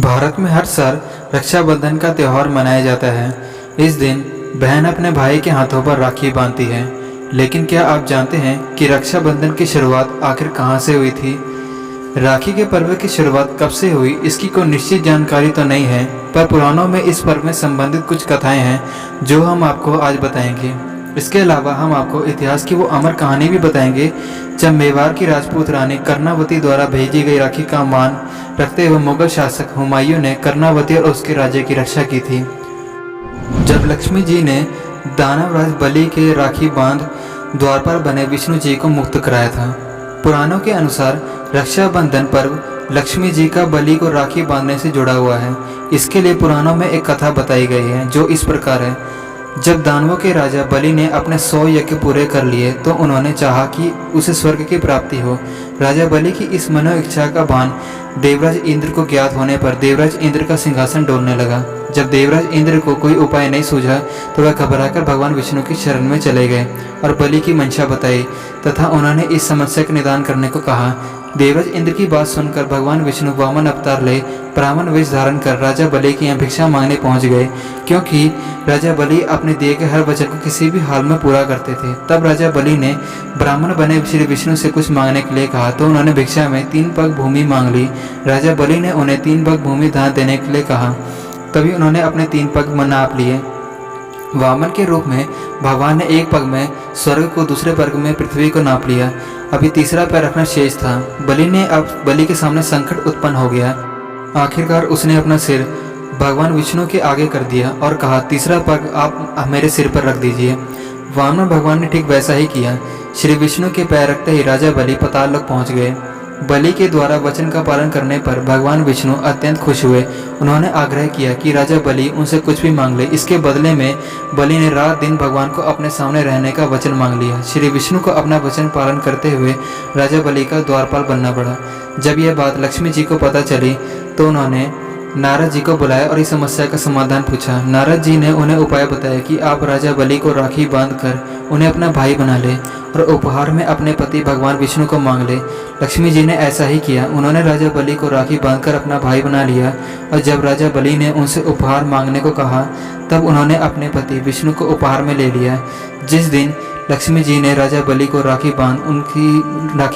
भारत में हर साल रक्षाबंधन का त्यौहार मनाया जाता है। इस दिन बहन अपने भाई के हाथों पर राखी बांधती है। लेकिन क्या आप जानते हैं कि रक्षाबंधन की शुरुआत आखिर कहां से हुई थी? राखी के पर्व की शुरुआत कब से हुई, इसकी कोई निश्चित जानकारी तो नहीं है, पर पुराणों में इस पर्व में संबंधित कुछ कथाएं हैं जो हम आपको आज बताएंगे। इसके अलावा हम आपको इतिहास की वो अमर कहानी भी बताएंगे जब मेवाड़ की राजपूत रानी कर्णावती द्वारा भेजी गई राखी का मान रखते हुए मुगल शासक हुमायूं ने कर्णावती और उसके राज्य की रक्षा की थी। जब लक्ष्मी जी ने दानवराज बलि के राखी बांध द्वार पर बने विष्णु जी को मुक्त कराया था। पुराणों के अनुसार रक्षाबंधन पर्व लक्ष्मी जी का बलि को राखी बांधने से जुड़ा हुआ है। इसके लिए पुराणों में एक कथा बताई गई है जो इस प्रकार है। जब दानवों के राजा बलि ने अपने 100 यज्ञ पूरे कर लिए तो उन्होंने चाहा कि उसे स्वर्ग की प्राप्ति हो। राजा बलि की इस मनो इच्छा का भान देवराज इंद्र को ज्ञात होने पर देवराज इंद्र का सिंहासन डोलने लगा। जब देवराज इंद्र को कोई उपाय नहीं सूझा तो वह घबराकर भगवान विष्णु की शरण में चले गए और बलि की मंशा बताई तथा उन्होंने इस समस्या का निदान करने को कहा। देवराज इंद्र की बात सुनकर भगवान विष्णु वामन अवतार ले ब्राह्मण वेश धारण कर राजा बलि की यहाँ भिक्षा मांगने पहुंच गए, क्योंकि राजा बलि अपने दिए गए हर वचन को किसी भी हाल में पूरा करते थे। तब राजा बलि ने ब्राह्मण बने श्री विष्णु से कुछ मांगने के लिए कहा तो उन्होंने भिक्षा में 3 पग भूमि मांग ली। राजा बलि ने उन्हें 3 पग भूमि दान देने के लिए कहा, तभी उन्होंने अपने 3 पग नाप लिए। वामन के रूप में भगवान ने एक पग में स्वर्ग को, दूसरे पग में पृथ्वी को नाप लिया। अभी तीसरा पैर रखना शेष था। बलि के सामने संकट उत्पन्न हो गया। आखिरकार उसने अपना सिर भगवान विष्णु के आगे कर दिया और कहा, तीसरा पग आप मेरे सिर पर रख दीजिए। वामन भगवान ने ठीक वैसा ही किया। श्री विष्णु के पैर रखते ही राजा बलि पाताल लोक पहुंच गए। बलि के द्वारा वचन का पालन करने पर भगवान विष्णु अत्यंत खुश हुए। उन्होंने आग्रह किया कि राजा बलि उनसे कुछ भी मांग ले। इसके बदले में बलि ने रात दिन भगवान को अपने सामने रहने का वचन मांग लिया। श्री विष्णु को अपना वचन पालन करते हुए राजा बलि का द्वारपाल बनना पड़ा। जब यह बात लक्ष्मी जी को पता चली तो उन्होंने नारद जी को बुलाया और इस समस्या का समाधान पूछा। नारद जी ने उन्हें उपाय बताया कि आप राजा बलि को राखी बांधकर उन्हें अपना भाई बना ले और उपहार में अपने पति भगवान विष्णु को मांग ले। लक्ष्मी जी ने ऐसा ही किया। उन्होंने राजा बलि को राखी बांधकर अपना भाई बना लिया और जब राजा बलि ने उनसे उपहार मांगने को कहा तब उन्होंने अपने पति विष्णु को उपहार में ले लिया। जिस दिन लक्ष्मी जी ने राजा बलि को राखी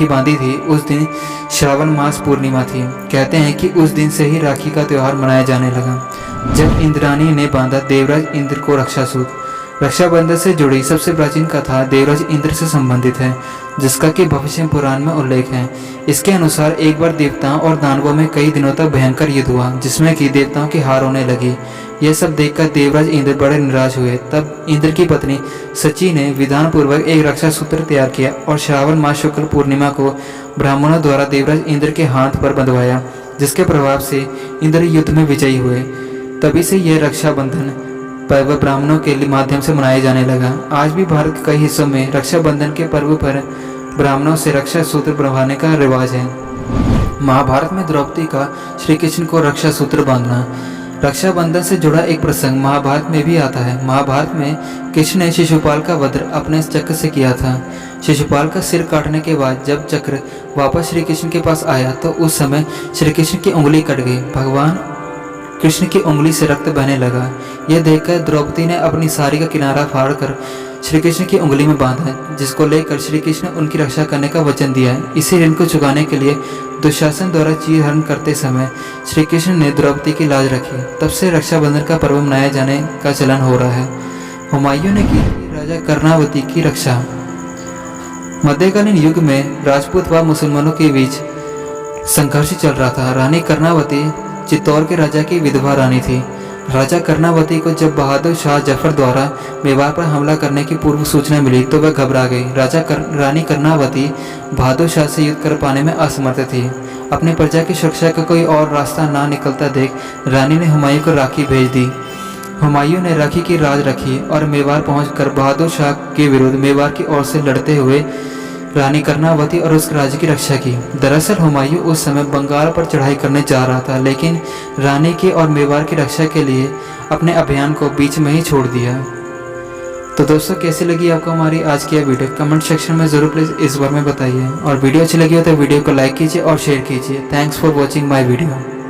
बांधी थी उस दिन श्रावण मास पूर्णिमा थी। कहते हैं कि उस दिन से ही राखी का त्यौहार मनाया जाने लगा। जब इंद्राणी ने बांधा देवराज इंद्र को रक्षासूत्र। रक्षाबंधन से जुड़ी सबसे प्राचीन कथा देवराज इंद्र से संबंधित है, जिसका कि भविष्य पुराण में उल्लेख है। इसके अनुसार एक बार देवताओं और दानवों में कई दिनों तक भयंकर युद्ध हुआ, जिसमें कि देवताओं की हार होने लगी। यह सब देखकर देवराज इंद्र बड़े निराश हुए। तब इंद्र की पत्नी सची ने विधान पूर्वक एक रक्षा सूत्र तैयार किया और श्रावण मास शुक्ल पूर्णिमा को ब्राह्मणों द्वारा देवराज इंद्र के हाथ पर बंधवाया, जिसके प्रभाव से इंद्र युद्ध में विजयी हुए। तभी से यह रक्षाबंधन पर्व ब्राह्मणों के माध्यम से मनाया जाने लगा। आज भी भारत के कई हिस्सों में रक्षाबंधन के पर्व पर ब्राह्मणों से रक्षा सूत्र बंधवाने का रिवाज है। महाभारत में द्रौपदी का श्री कृष्ण को रक्षा सूत्र बांधना। रक्षाबंधन से जुड़ा एक प्रसंग महाभारत में भी आता है। महाभारत में कृष्ण ने शिशुपाल का वध अपने चक्र से किया था। शिशुपाल का सिर काटने के बाद जब चक्र वापस श्री कृष्ण के पास आया तो उस समय श्री कृष्ण की उंगली कट गई। भगवान कृष्ण की उंगली से रक्त बहने लगा। यह देखकर द्रौपदी ने अपनी साड़ी का किनारा फाड़कर श्री कृष्ण की उंगली में बांधा, जिसको लेकर श्री कृष्ण उनकी रक्षा करने का वचन दिया। इसी ऋण को चुकाने के लिए दुशासन द्वारा चीरहरण करते समय श्री कृष्ण ने द्रौपदी की लाज रखी। तब से रक्षाबंधन का पर्व मनाया जाने का चलन हो रहा है। हुमायूं ने की राजा कर्णावती की रक्षा। मध्यकालीन युग में राजपूत व मुसलमानों के बीच संघर्ष चल रहा था। रानी कर्णावती चित्तौड़ के राजा की विधवा रानी थी। राजा कर्णावती को जब बहादुर शाह जफर द्वारा मेवाड़ पर हमला करने की पूर्व सूचना मिली तो वह घबरा गई। रानी कर्णावती बहादुर शाह से युद्ध कर पाने में असमर्थ थी। अपने प्रजा की सुरक्षा का कोई और रास्ता ना निकलता देख रानी ने हुमायूं को राखी भेज दी। हुमायूं ने राखी की राज रखी और मेवाड़ पहुंचकर बहादुर शाह के विरुद्ध मेवाड़ की ओर से लड़ते हुए रानी कर्णावती और उसके राज्य की रक्षा की। दरअसल हुमायूं उस समय बंगाल पर चढ़ाई करने जा रहा था, लेकिन रानी के और मेवाड़ की रक्षा के लिए अपने अभियान को बीच में ही छोड़ दिया। तो दोस्तों, कैसी लगी आपको हमारी आज की यह वीडियो? कमेंट सेक्शन में ज़रूर प्लीज़ इस बारे में बताइए और वीडियो अच्छी लगी हो तो वीडियो को लाइक कीजिए और शेयर कीजिए। Thanks for watching my video.